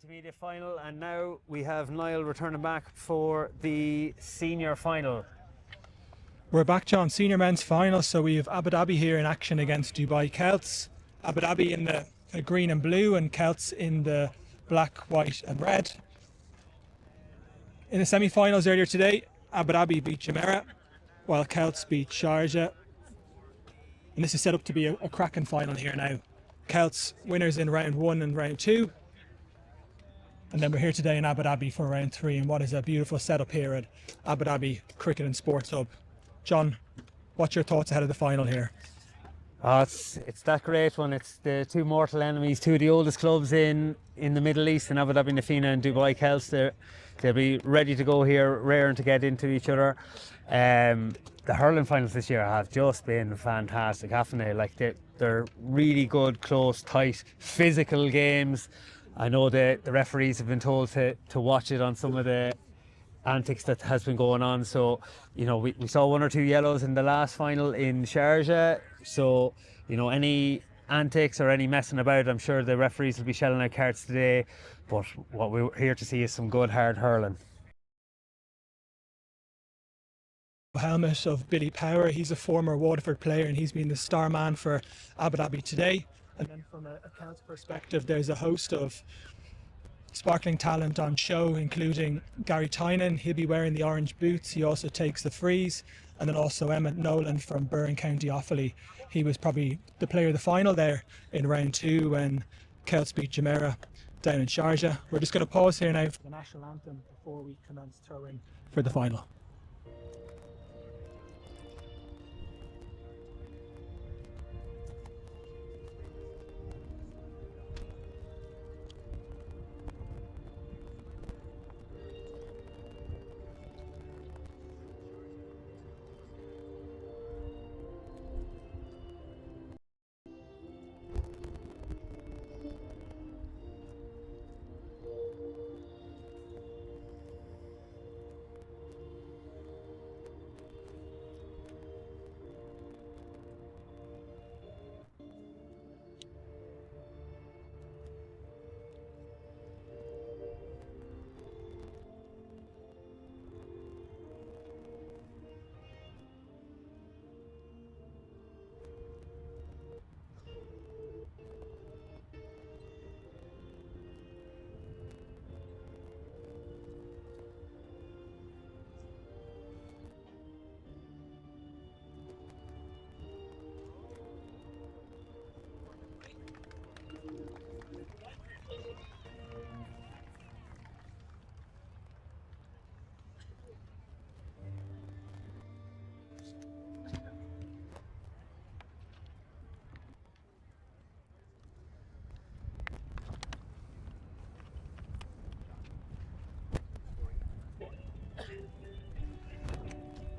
Intermediate final, and now we have Niall returning back for the senior final. We're back, John. Senior men's final. So we have Abu Dhabi here in action against Dubai Celts. Abu Dhabi in the green and blue, and Celts in the black, white, and red. In the semi-finals earlier today, Abu Dhabi beat MEGAA, while Celts beat Sharjah. And this is set up to be a cracking final here now. Celts winners in round 1 and round 2. And then we're here today in Abu Dhabi for round 3, and what is a beautiful setup here at Abu Dhabi Cricket and Sports Hub. John, what's your thoughts ahead of the final here? Oh, it's that great one. It's the two mortal enemies, two of the oldest clubs in the Middle East, in Abu Dhabi, Fianna and Dubai Celts. They'll be ready to go here, raring to get into each other. The hurling finals this year have just been fantastic, haven't they? Like they're really good, close, tight, physical games. I know the referees have been told to watch it on some of the antics that has been going on. So, you know, we saw 1 or 2 yellows in the last final in Sharjah. So, you know, any antics or any messing about, I'm sure the referees will be shelling out cards today. But what we're here to see is some good hard hurling. Helmet of Billy Power. He's a former Waterford player, and he's been the star man for Abu Dhabi today. And then from a Celts perspective, there's a host of sparkling talent on show, including Gary Tynan. He'll be wearing the orange boots. He also takes the frees. And then also Emmett Nolan from Burren County Offaly. He was probably the player of the final there in round 2 when Celts beat MEGAA down in Sharjah. We're just going to pause here now for the national anthem before we commence throwing for the final.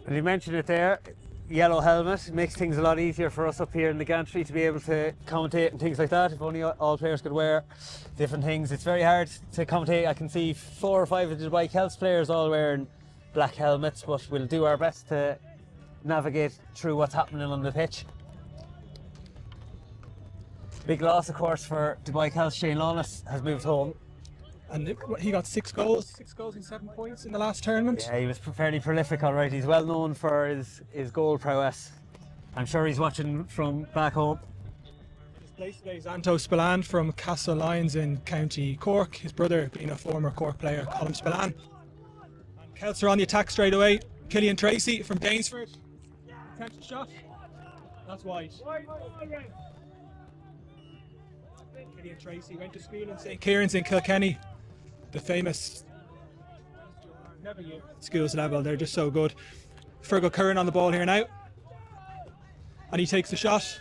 And you mentioned it there, yellow helmet makes things a lot easier for us up here in the gantry to be able to commentate and things like that. If only all players could wear different things. It's very hard to commentate. I can see 4 or 5 of the Dubai Celts players all wearing black helmets, but we'll do our best to navigate through what's happening on the pitch. Big loss, of course, for Dubai Celts. Shane Lawless has moved home. And he got 6 goals and 7 points in the last tournament. Yeah, he was fairly prolific, all right. He's well known for his goal prowess. I'm sure he's watching from back home. His place today is Anto Spillane from Castle Lyons in County Cork. His brother being a former Cork player, Colin Spillane. And Celts are on the attack straight away. Killian Tracy from Gainsford. Attempts a shot. That's wide. Killian Tracy went to school in St. Kieran's in Kilkenny. The famous schools level, they're just so good. Fergal Curran on the ball here now. And he takes the shot.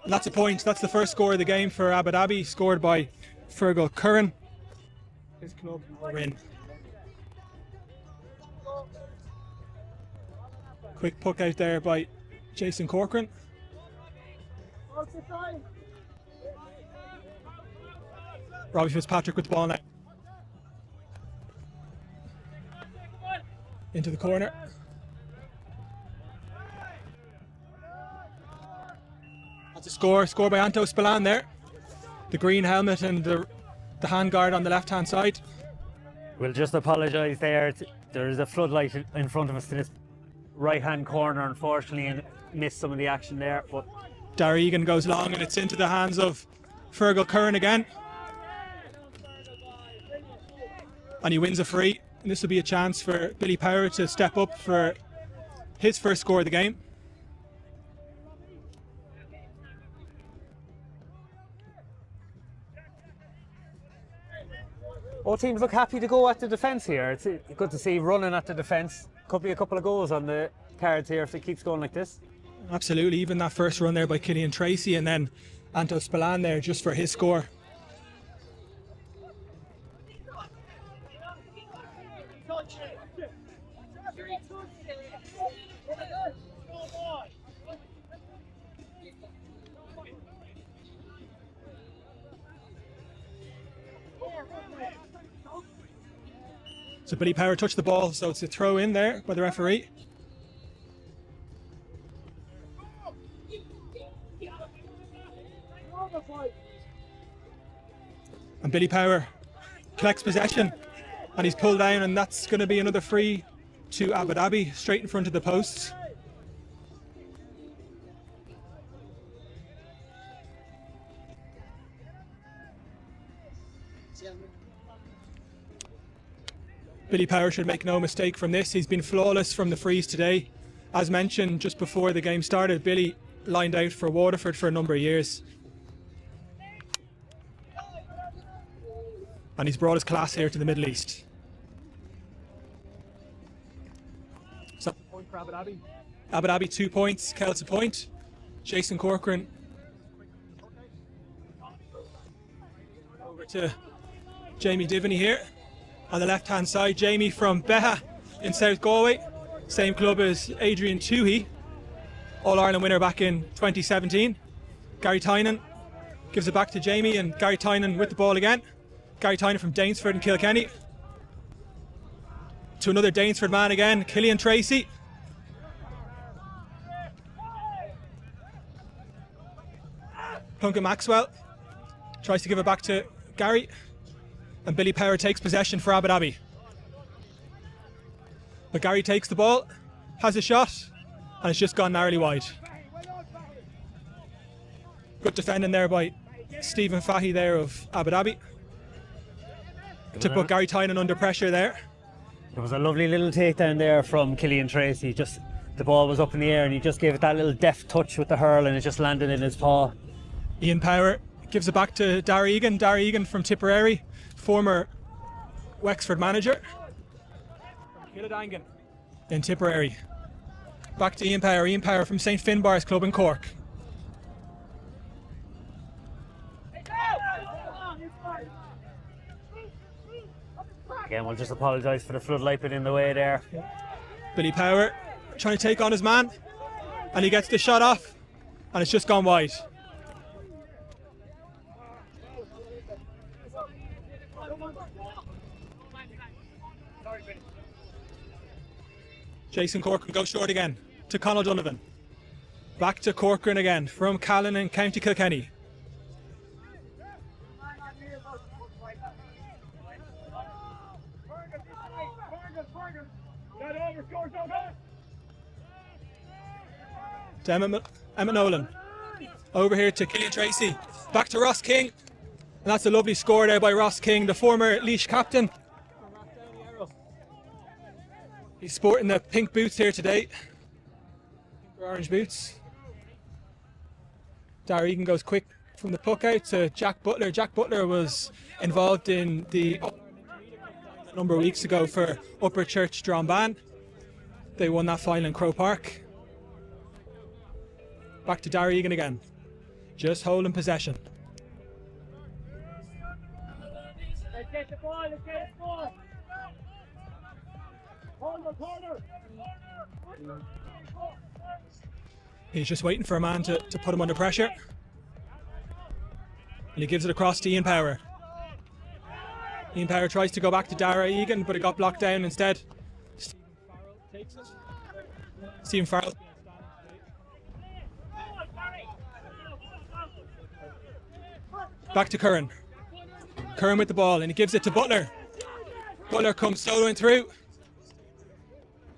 And that's a point. That's the first score of the game for Abu Dhabi, scored by Fergal Curran. His club are in. Quick puck out there by Jason Corcoran. Robbie Fitzpatrick with the ball now. Into the corner. That's a score by Anto Spillane there. The green helmet and the the hand guard on the left hand side. We'll just apologise there. There is a floodlight in front of us to this right hand corner, unfortunately, and missed some of the action there. But Darragh Egan goes long and it's into the hands of Fergal Curran again. And he wins a free. And this will be a chance for Billy Power to step up for his first score of the game. both teams look happy to go at the defence here. It's good to see running at the defence. Could be a couple of goals on the cards here if it keeps going like this. Absolutely, even that first run there by Killian Tracy, and then Anto Spillane there just for his score. So Billy Power touched the ball, so it's a throw in there by the referee. And Billy Power collects possession and he's pulled down, and that's going to be another free to Abu Dhabi, straight in front of the posts. Billy Power should make no mistake from this. He's been flawless from the frees today. As mentioned just before the game started, Billy lined out for Waterford for a number of years. And he's brought his class here to the Middle East. So, point for Abu Dhabi. Abu Dhabi 2 points, Celts a point. Jason Corcoran. Over to Jamie Diviney here. On the left hand side, Jamie from Beha in South Galway. Same club as Adrian Toohey, All-Ireland winner back in 2017. Gary Tynan gives it back to Jamie, and Gary Tynan with the ball again. Gary Tynan from Danesford and Kilkenny. To another Danesford man again, Killian Tracy. Plunket Maxwell tries to give it back to Gary. And Billy Power takes possession for Abu Dhabi. But Gary takes the ball, has a shot, and it's just gone narrowly wide. Good defending there by Stephen Fahy there of Abu Dhabi to put Gary Tynan under pressure there. There was a lovely little takedown there from Killian Tracy. Just the ball was up in the air and he just gave it that little deft touch with the hurl and it just landed in his paw. Ian Power gives it back to Darragh Egan. Darragh Egan from Tipperary, former Wexford manager. From Killadangan in Tipperary. Back to Ian Power. Ian Power from St Finbarr's Club in Cork. Again, we'll just apologise for the floodlight bit in the way there. Billy Power trying to take on his man, and he gets the shot off, and it's just gone wide. Jason Corcoran goes short again to Conall Donovan. Back to Corcoran again from Callan in County Kilkenny. To Emma Nolan. Over here to Killian Tracy. Back to Ross King. And that's a lovely score there by Ross King, the former Laois captain. He's sporting the pink boots here today. Orange boots. Darragh Egan goes quick from the puck out to Jack Butler. Jack Butler was involved in the a number of weeks ago for Upper Church Dromban. They won that final in Croke Park. Back to Darragh Egan again. Just holding possession. Let's get the ball, let's get the ball. Corner. He's just waiting for a man to put him under pressure. And he gives it across to Ian Power. Ian Power tries to go back to Darragh Egan, but it got blocked down instead. Stephen Farrell. Back to Curran. Curran with the ball and he gives it to Butler. Butler comes soloing through.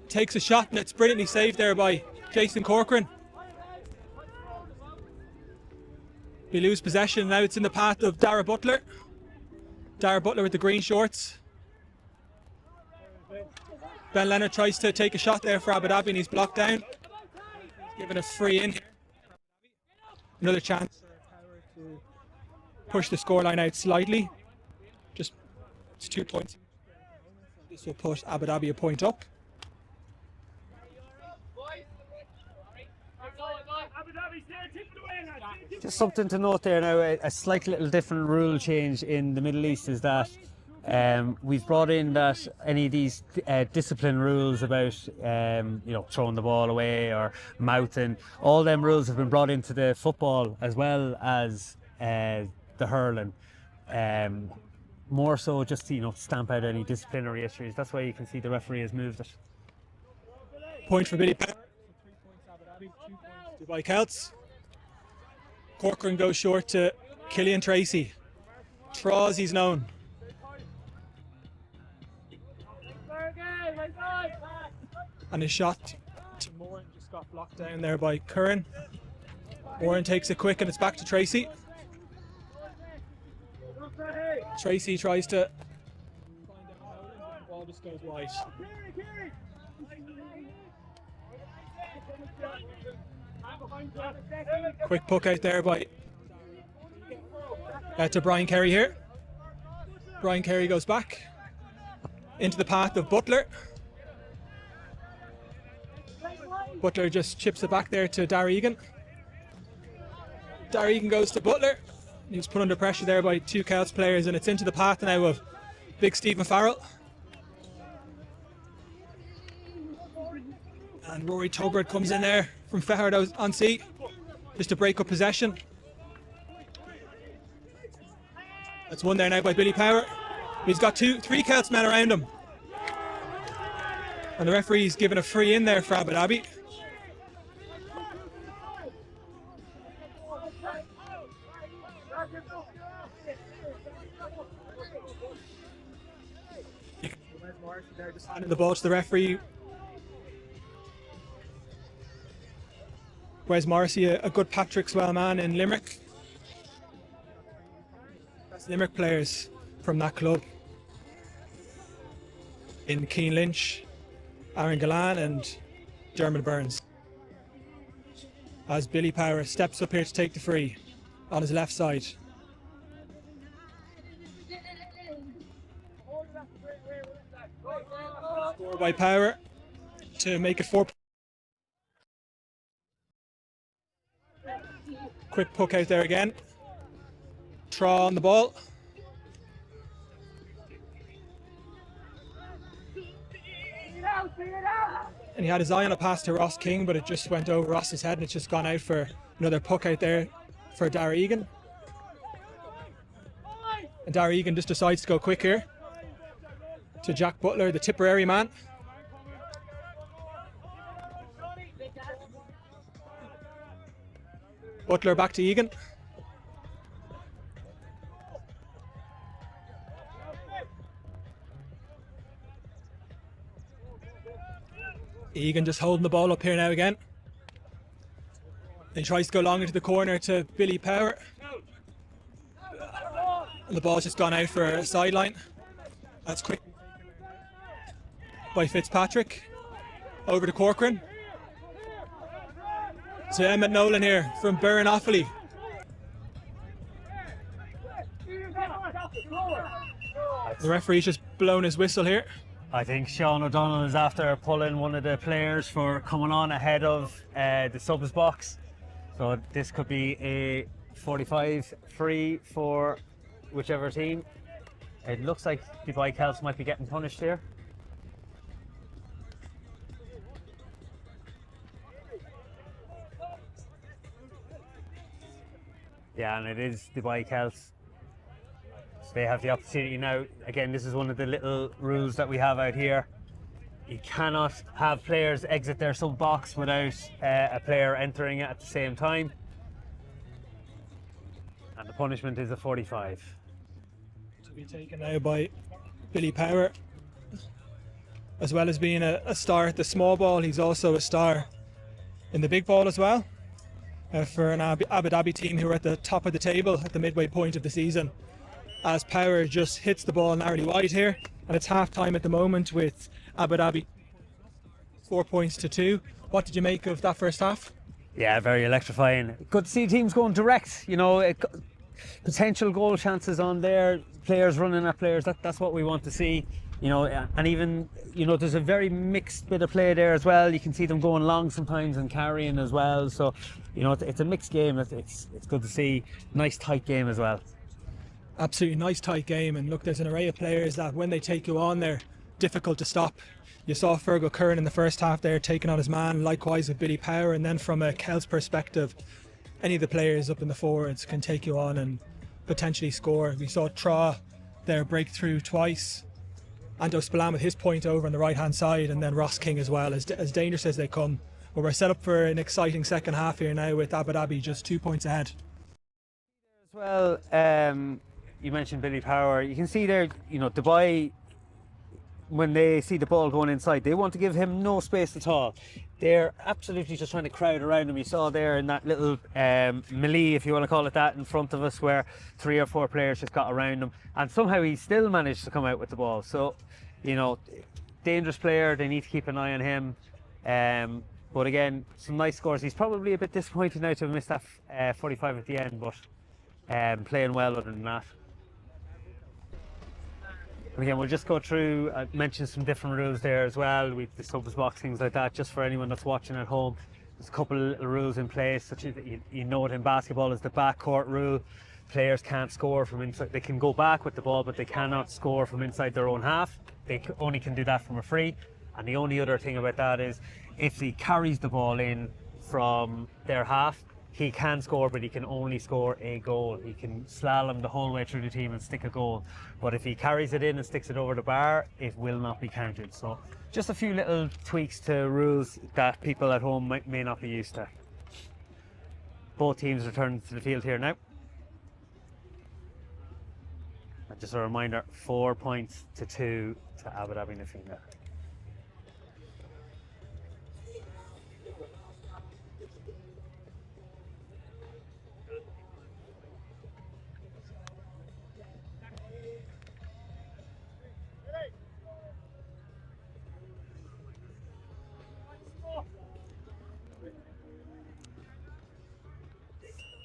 Takes a shot and it's brilliantly saved there by Jason Corcoran. We lose possession, now it's in the path of Dara Butler. Dara Butler with the green shorts. Ben Leonard tries to take a shot there for Abu Dhabi and he's blocked down. He's given a free in here. Another chance to push the scoreline out slightly. Just it's 2 points. This will put Abu Dhabi a point up. Just something to note there now, a slight little different rule change in the Middle East is that we've brought in that any of these discipline rules about throwing the ball away or mouthing, all them rules have been brought into the football as well as the hurling. More so just to stamp out any disciplinary issues. That's why you can see the referee has moved it. Point for Billy Power. 3 points Abu Dhabi, 2 points Dubai Celts. Corcoran goes short to Killian Tracy. Tra as he's known. And his shot to Moran just got blocked down there by Curran. Moran takes it quick and it's back to Tracy. Tracy tries to find out the ball just goes wide. Quick puck out there by to Brian Kerry here. Brian Kerry goes back into the path of Butler. Butler just chips it back there to Dara Egan. Dara Egan goes to Butler. He was put under pressure there by 2 Celts players and it's into the path now of big Stephen Farrell. And Rory Tugbert comes in there from Fehard on sea just to break up possession. That's won there now by Billy Power. He's got 3 Celts men around him. And the referee's given a free in there for Abu Dhabi. They're just handing the ball to the referee. Wes Morrissey, a good Patrick Swell man in Limerick. That's Limerick players from that club. In Keane Lynch, Aaron Gallan and Dermot Burns. As Billy Power steps up here to take the free on his left side. Score by Power to make it 4. Quick puck out there again. Tra on the ball. And he had his eye on a pass to Ross King, but it just went over Ross's head and it's just gone out for another puck out there for Dara Egan. And Dara Egan just decides to go quick here to Jack Butler, the Tipperary man. Butler back to Egan. Egan just holding the ball up here now again. He tries to go long into the corner to Billy Power. And the ball's just gone out for a sideline. That's quick by Fitzpatrick. Over to Corcoran. To Emmett Nolan here from Burren Offaly. The referee's just blown his whistle here. I think Sean O'Donnell is after pulling one of the players for coming on ahead of the subs box. So this could be a 45 free for whichever team. It looks like Dubai Celts might be getting punished here. Yeah, and it is Dubai Celts. So they have the opportunity now. Again, this is one of the little rules that we have out here. You cannot have players exit their sub box without a player entering it at the same time. And the punishment is a 45. To Be taken now by Billy Power. As well as being a star at the small ball, he's also a star in the big ball as well. For an Abu Dhabi team who are at the top of the table at the midway point of the season. As Power just hits the ball narrowly wide here, and it's half time at the moment with Abu Dhabi 4 points to 2. What did you make of that first half? Yeah, very electrifying. Good to see teams going direct, you know, potential goal chances on there, players running at players, that's what we want to see. You know, and even, you know, there's a very mixed bit of play there as well. You can see them going long sometimes and carrying as well. So, you know, it's a mixed game. It's good to see. Nice tight game as well. Absolutely nice tight game. And look, there's an array of players that when they take you on, they're difficult to stop. You saw Fergal Curran in the first half there taking on his man, likewise with Billy Power. And then from a Celts perspective, any of the players up in the forwards can take you on and potentially score. We saw Tra there break through twice. Ando Spillane with his point over on the right hand side, and then Ross King as well, as dangerous as they come. But we're set up for an exciting second half here now with Abu Dhabi just 2 points ahead. As well, you mentioned Billy Power. You can see there, you know, Dubai, when they see the ball going inside, they want to give him no space at all. They're absolutely just trying to crowd around him. You saw there in that little melee, if you want to call it that, in front of us, where 3 or 4 players just got around him, and somehow he still managed to come out with the ball. So, you know, dangerous player. They need to keep an eye on him. But again, some nice scores. He's probably a bit disappointed now to have missed that 45 at the end, but playing well other than that. And again, we'll just go through, mention some different rules there as well, with the subs box, things like that, just for anyone that's watching at home. There's a couple of little rules in place, such as, you know, it in basketball is the backcourt rule. Players can't score from inside. They can go back with the ball, but they cannot score from inside their own half. They only can do that from a free. And the only other thing about that is, if he carries the ball in from their half, he can score, but he can only score a goal. He can slalom the whole way through the team and stick a goal. But if he carries it in and sticks it over the bar, it will not be counted. So just a few little tweaks to rules that people at home may not be used to. Both teams return to the field here now. And just a reminder, 4 points to 2 to Abu Dhabi and Fianna.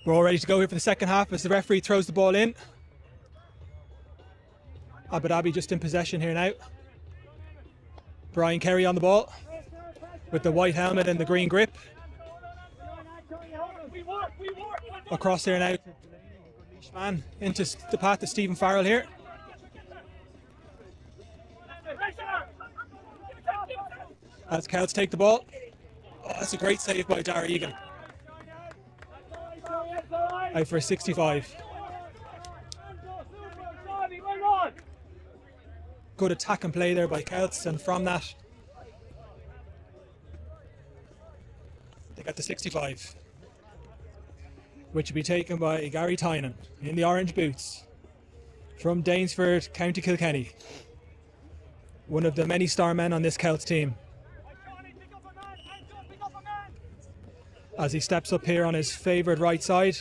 We're all ready to go here for the second half as the referee throws the ball in. Abu Dhabi just in possession here now. Brian Kerry on the ball with the white helmet and the green grip. Across here now, man, into the path of Stephen Farrell here. As Celts take the ball. Oh, that's a great save by Dara Egan. Out for a 65. Good attack and play there by Celts, and from that they got the 65, which will be taken by Gary Tynan in the orange boots from Danesford, County Kilkenny. One of the many star men on this Celts team. As he steps up here on his favoured right side.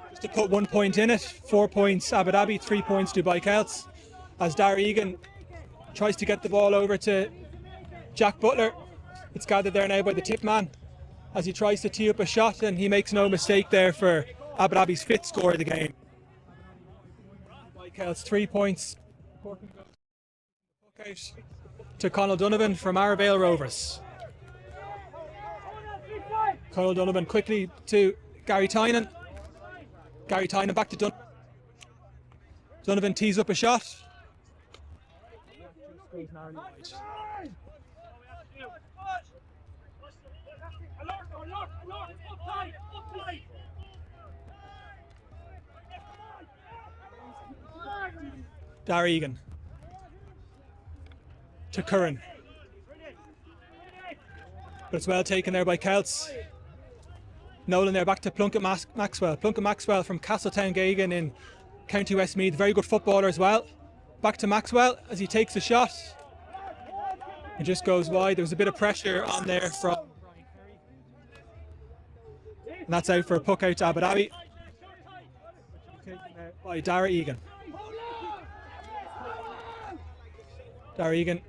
Just to put 1 point in it, 4 points Abu Dhabi, 3 points Dubai Celts. As Dara Egan tries to get the ball over to Jack Butler. It's gathered there now by the tip man as he tries to tee up a shot, and he makes no mistake there for Abu Dhabi's 5th score of the game. Dubai Celts 3 points. Out to Conal Donovan from Arravale Rovers. Conal Donovan quickly to Gary Tynan. Gary Tynan back to Donovan. Donovan tees up a shot. Dara Egan to Curran, but it's well taken there by Celts. Nolan there, back to Plunkett Maxwell. Plunkett Maxwell from Castletown Gagan in County Westmeath, very good footballer as well. Back to Maxwell as he takes a shot. It just goes wide. There was a bit of pressure on there from... And that's out for a puck out to Abu Dhabi. Taken out by Dara Egan. Dara Egan.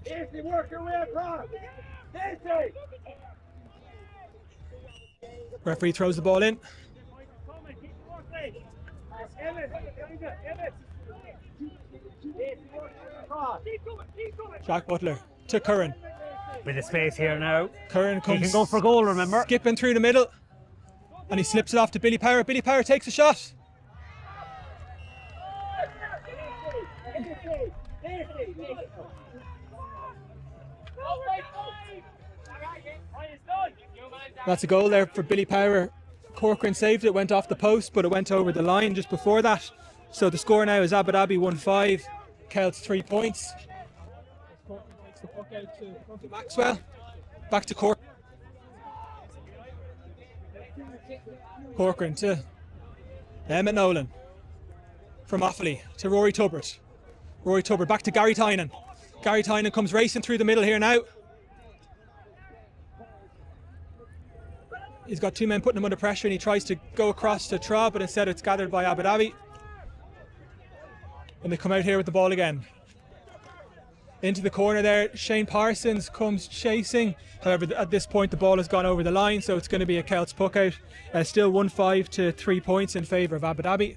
Easy, work your way across. Easy. Referee throws the ball in. Jack Butler to Curran. Bit of space here now. Curran comes. He can go for goal, remember. Skipping through the middle. And he slips it off to Billy Power. Billy Power takes a shot. That's a goal there for Billy Power. Corcoran saved it, went off the post, but it went over the line just before that. So the score now is Abu Dhabi 1-5, Celts 3 points. Corcoran takes the puck out to Plunkett Maxwell. Back to Corcoran. Corcoran to Emmett Nolan. From Offaly to Rory Tubbert. Rory Tubbert back to Gary Tynan. Gary Tynan comes racing through the middle here now. He's got two men putting him under pressure and he tries to go across to Tra, but instead it's gathered by Abu Dhabi. And they come out here with the ball again. Into the corner there, Shane Parsons comes chasing. However, at this point the ball has gone over the line, so it's going to be a Celts puck out. Still 1-5 to 3 points in favour of Abu Dhabi.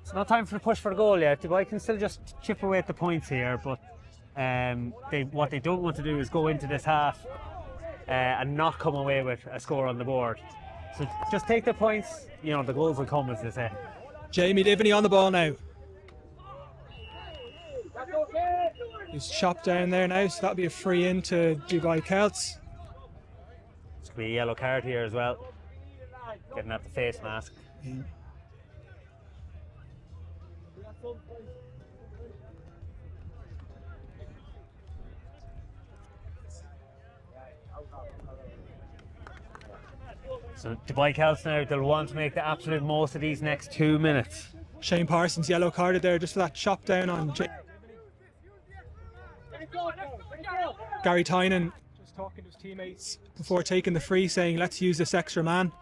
It's not time for the push for the goal yet. Dubai can still just chip away at the points here, but what they don't want to do is go into this half and not come away with a score on the board. So just take the points, you know, the goals will come, as they say. Jamie Divney on the ball now. He's chopped down there now, so that'll be a free in to Dubai Celts. It's going to be a yellow card here as well. Getting at the face mask. So Dubai Celts now, they'll want to make the absolute most of these next 2 minutes. Shane Parsons yellow carded there just for that chop down on Gary Tynan. Just talking to his teammates before taking the free, saying let's use this extra man,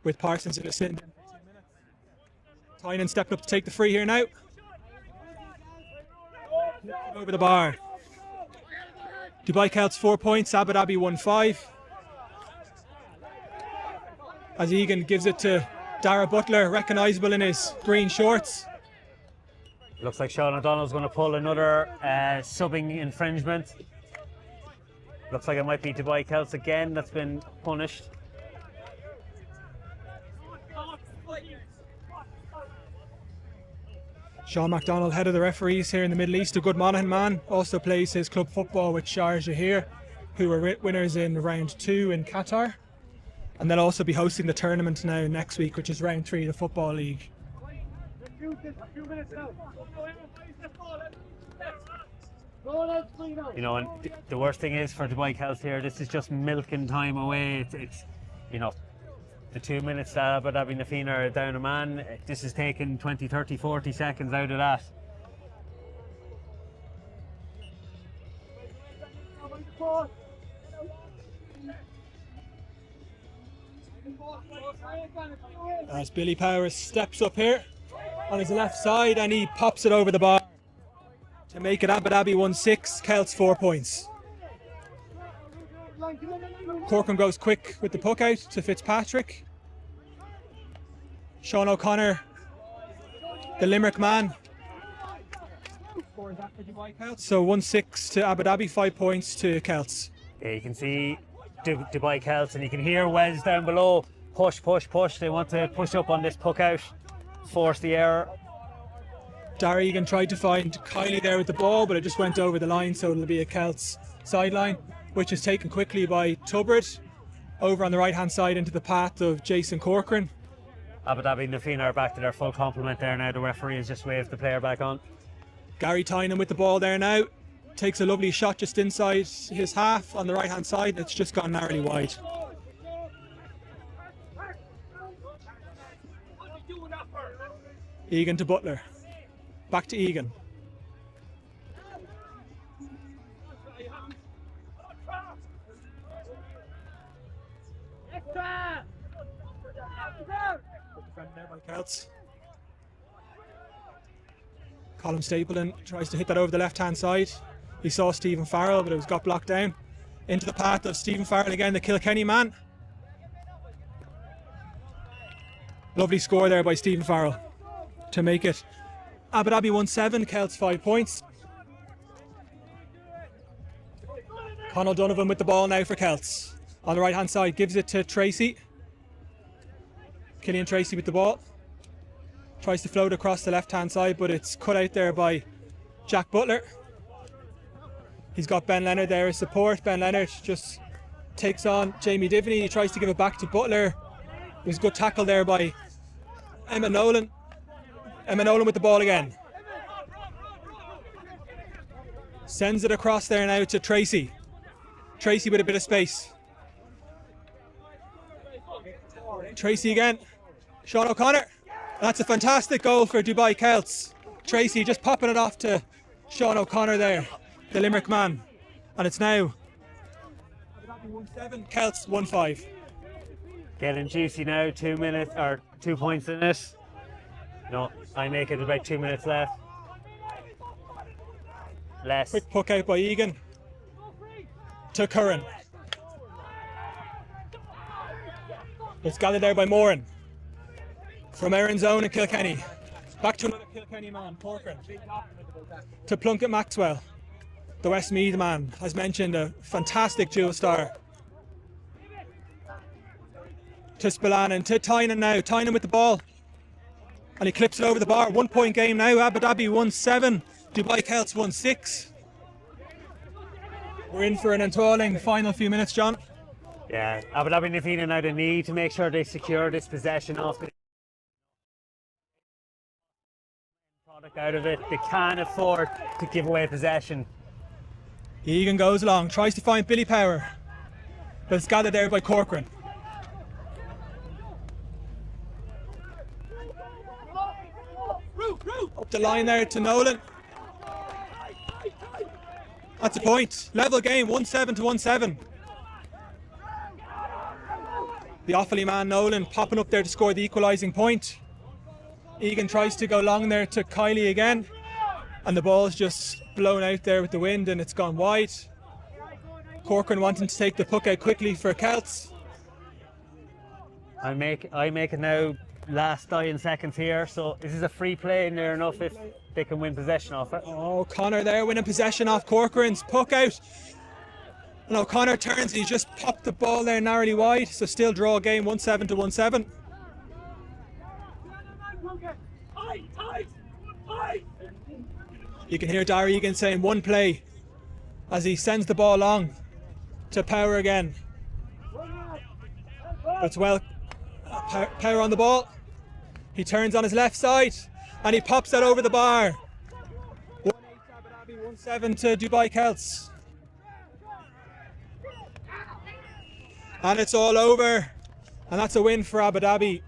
with Parsons in the sitting. Tynan stepping up to take the free here now. Over the bar. Dubai Celts 4 points, Abu Dhabi 1-5. As Egan gives it to Dara Butler, recognisable in his green shorts. Looks like Sean O'Donnell's going to pull another subbing infringement. Looks like it might be Dubai Celts again that's been punished. Sean MacDonald, head of the referees here in the Middle East, a good Monaghan man, also plays his club football with Sharjah here, who were winners in round 2 in Qatar. And they'll also be hosting the tournament now next week, which is round 3 of the Football League. You know, and the worst thing is for Dubai Celts here, this is just milking time away. It's you know, the 2 minutes that Abu Dhabi and Fianna are down a man, this is taking 20, 30, 40 seconds out of that. As Billy Powers steps up here on his left side and he pops it over the bar to make it Abu Dhabi 1-6, Celts 4 points. Corcoran goes quick with the puck out to Fitzpatrick. Sean O'Connor, the Limerick man. So 1-6 to Abu Dhabi, 5 points to Celts. Yeah, you can see Dubai Celts and you can hear Wes down below. Push, push, push. They want to push up on this puck out, force the error. Dara Egan tried to find Kylie there with the ball, but it just went over the line, so it'll be a Celts sideline, which is taken quickly by Tubbert. over on the right hand side into the path of Jason Corcoran. Abu Dhabi and Fianna are back to their full complement there now. The referee has just waved the player back on. Gary Tynan with the ball there now. Takes a lovely shot just inside his half on the right hand side. It's just gone narrowly wide. Egan to Butler. Back to Egan. There by Celts. Colin Stapleton tries to hit that over the left hand side. He saw Stephen Farrell, but it was got blocked down. Into the path of Stephen Farrell again, the Kilkenny man. Lovely score there by Stephen Farrell to make it Abu Dhabi 1-7, Celts 5 points. Conal Donovan with the ball now for Celts. On the right hand side, gives it to Tracy. Killian Tracy with the ball. Tries to float across the left hand side, but it's cut out there by Jack Butler. He's got Ben Leonard there as support. Ben Leonard just takes on Jamie Divney. He tries to give it back to Butler. It was a good tackle there by Emma Nolan. Emma Nolan with the ball again. Sends it across there now to Tracy. Tracy with a bit of space. Tracy again. Sean O'Connor. That's a fantastic goal for Dubai Celts. Tracy just popping it off to Sean O'Connor there, the Limerick man. And it's now 1-7, Celts 1-5. Getting juicy now, 2 minutes or 2 points in it. No, I make it about 2 minutes left. Less. Quick puck out by Egan to Curran. It's gathered there by Moran. From Erin's own in Kilkenny. Back to another Kilkenny man, Corcoran. To Plunkett Maxwell. The Westmeath man, as mentioned, a fantastic dual star. To Spillane, to Tynan now. Tynan with the ball. And he clips it over the bar. 1 point game now. Abu Dhabi 1-7. Dubai Celts 1-6. We're in for an enthralling final few minutes, John. Yeah, Abu Dhabi and Fianna now they need to make sure they secure this possession off the product out of it. They can't afford to give away possession. Egan goes along, tries to find Billy Power. But it's gathered there by Corcoran. Up the line there to Nolan. That's a point. Level game, 1-7 to 1-7. The Offaly man Nolan popping up there to score the equalising point. Egan tries to go long there to Kiley again. And the ball's just blown out there with the wind and it's gone wide. Corcoran wanting to take the puck out quickly for Celts. I make it now last dying seconds here, so this is a free play near enough if they can win possession off it. Oh, Connor there winning possession off Corcoran's puck out. And O'Connor turns, he just popped the ball there narrowly wide, so still draw game 1-7 to 1-7. You can hear Darry Egan saying one play as he sends the ball long to Power again. It's well, Power on the ball. He turns on his left side and he pops that over the bar. 1-8 Abu Dhabi, 1-7 to Dubai Celts. And it's all over. And that's a win for Abu Dhabi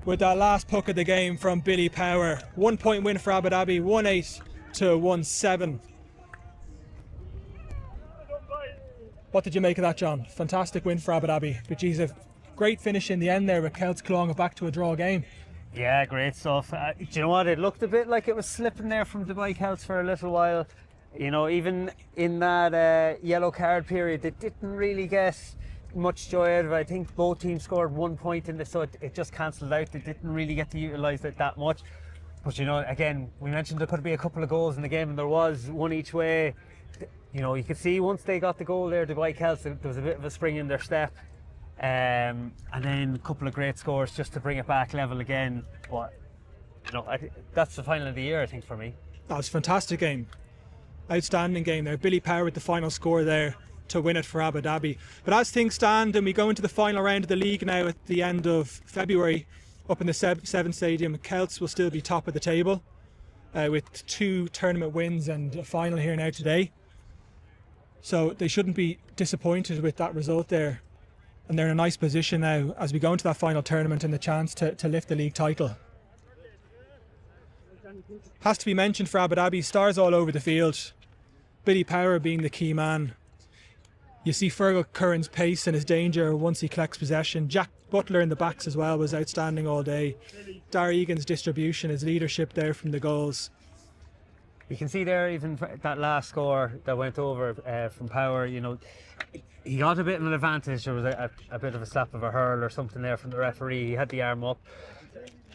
with that last puck of the game from Billy Power. 1 point win for Abu Dhabi, 1-8 to 1-7. What did you make of that, John? Fantastic win for Abu Dhabi. But geez, a great finish in the end there with Celts clawing it back to a draw game. Yeah, great stuff. Do you know what? It looked a bit like it was slipping there from Dubai Celts for a little while. You know, even in that yellow card period, they didn't really get much joy out of it. I think both teams scored 1 point in this, so it just cancelled out. They didn't really get to utilise it that much. But you know, again, we mentioned there could be a couple of goals in the game, and there was one each way. You know, you could see once they got the goal there, Dubai Celts, there was a bit of a spring in their step. And then a couple of great scores just to bring it back level again. But you know, that's the final of the year, I think, for me. That was a fantastic game. Outstanding game there. Billy Power with the final score there to win it for Abu Dhabi. But as things stand and we go into the final round of the league now at the end of February up in the Seven Stadium, Celts will still be top of the table with 2 tournament wins and a final here now today. So they shouldn't be disappointed with that result there. And they're in a nice position now as we go into that final tournament and the chance to lift the league title. Has to be mentioned for Abu Dhabi, stars all over the field. Billy Power being the key man. You see Fergal Curran's pace and his danger once he collects possession. Jack Butler in the backs as well was outstanding all day. Dara Egan's distribution, his leadership there from the goals. You can see there even that last score that went over from Power, you know, he got a bit of an advantage. There was a bit of a slap of a hurl or something there from the referee. He had the arm up.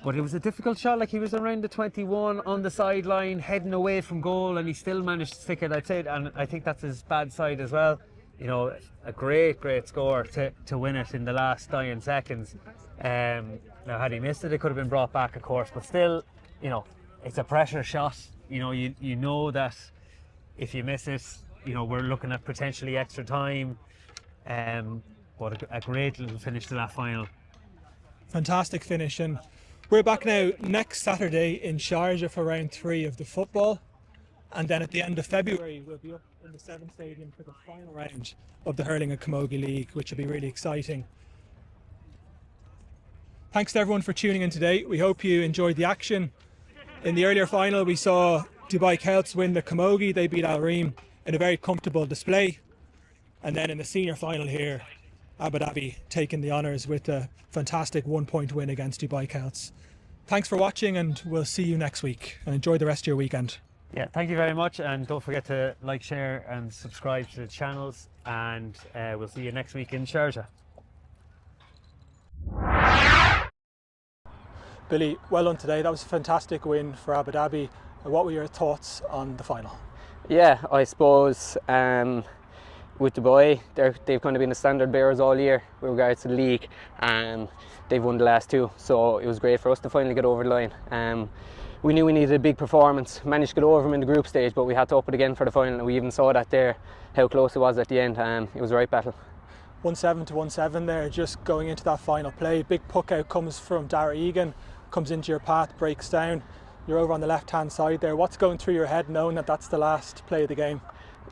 But it was a difficult shot, like he was around the 21 on the sideline, heading away from goal, and he still managed to stick it, I'd say, and I think that's his bad side as well. You know, a great score to win it in the last dying seconds. Now, had he missed it, it could have been brought back, of course, but still, you know, it's a pressure shot. You know, you know that if you miss it, you know, we're looking at potentially extra time. But a great little finish to that final. Fantastic finish, and we're back now next Saturday in Sharjah for round 3 of the football, and then at the end of February we'll be up in the Seven Stadium for the final round of the Hurling and Camogie League, which will be really exciting. Thanks to everyone for tuning in today. We hope you enjoyed the action. In the earlier final we saw Dubai Celts win the Camogie. They beat Al Reem in a very comfortable display, and then in the senior final here, Abu Dhabi taking the honours with a fantastic 1-point win against Dubai Celts. Thanks for watching, and we'll see you next week, and enjoy the rest of your weekend. Yeah, thank you very much, and don't forget to like, share and subscribe to the channels, and we'll see you next week in Sharjah. Billy, well done today. That was a fantastic win for Abu Dhabi. What were your thoughts on the final? Yeah, I suppose with Dubai, they've kind of been the standard bearers all year with regards to the league, and they've won the last 2, so it was great for us to finally get over the line. We knew we needed a big performance, managed to get over them in the group stage, but we had to up it again for the final, and we even saw that there, how close it was at the end. It was a right battle. 1-7 to 1-7 there, just going into that final play. Big puck out comes from Dara Egan, comes into your path, breaks down. You're over on the left hand side there. What's going through your head knowing that that's the last play of the game?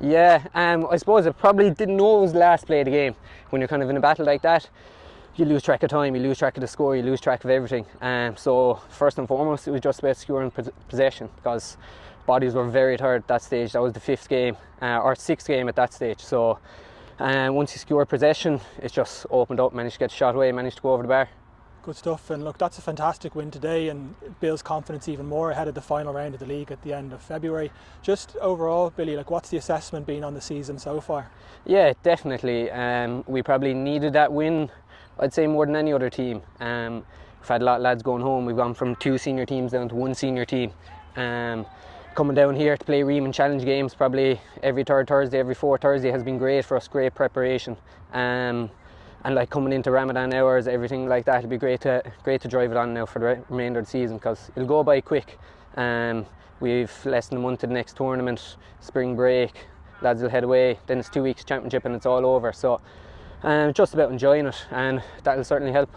Yeah, I suppose I probably didn't know it was the last play of the game. When you're kind of in a battle like that, you lose track of time, you lose track of the score, you lose track of everything. So first and foremost, it was just about securing possession, because bodies were very tired at that stage. That was the 5th game or 6th game at that stage. So once you secure possession, it's just opened up, managed to get the shot away, managed to go over the bar. Good stuff, and look, that's a fantastic win today, and it builds confidence even more ahead of the final round of the league at the end of February. Just overall, Billy, like, what's the assessment been on the season so far? Yeah, definitely. We probably needed that win, I'd say, more than any other team. We've had a lot of lads going home. We've gone from 2 senior teams down to 1 senior team. Coming down here to play Ream and challenge games probably every 3rd Thursday, every 4th Thursday has been great for us, great preparation. And like coming into Ramadan hours, everything like that, it'll be great to drive it on now for the remainder of the season, because it'll go by quick. We've less than a month to the next tournament, spring break, lads will head away, then it's 2 weeks championship and it's all over. So just about enjoying it, and that'll certainly help.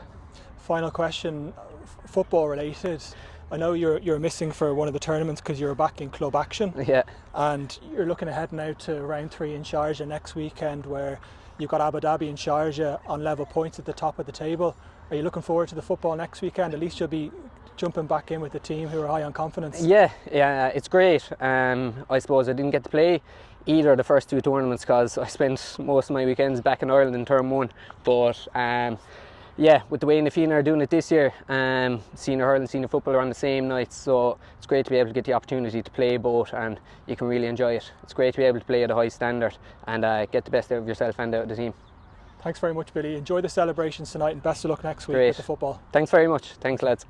Final question, football related. I know you're missing for one of the tournaments because you're back in club action. Yeah. And you're looking ahead now to round 3 in Sharjah next weekend, where you've got Abu Dhabi and Sharjah on level points at the top of the table. Are you looking forward to the football next weekend? At least you'll be jumping back in with the team who are high on confidence. Yeah, it's great. I suppose I didn't get to play either of the first 2 tournaments because I spent most of my weekends back in Ireland in term 1. But yeah, with the way the Fianna are doing it this year, senior hurling, senior football are on the same nights, so it's great to be able to get the opportunity to play both, and you can really enjoy it. It's great to be able to play at a high standard and get the best out of yourself and out of the team. Thanks very much, Billy. Enjoy the celebrations tonight, and best of luck next week Great. with the football. Thanks very much. Thanks, lads.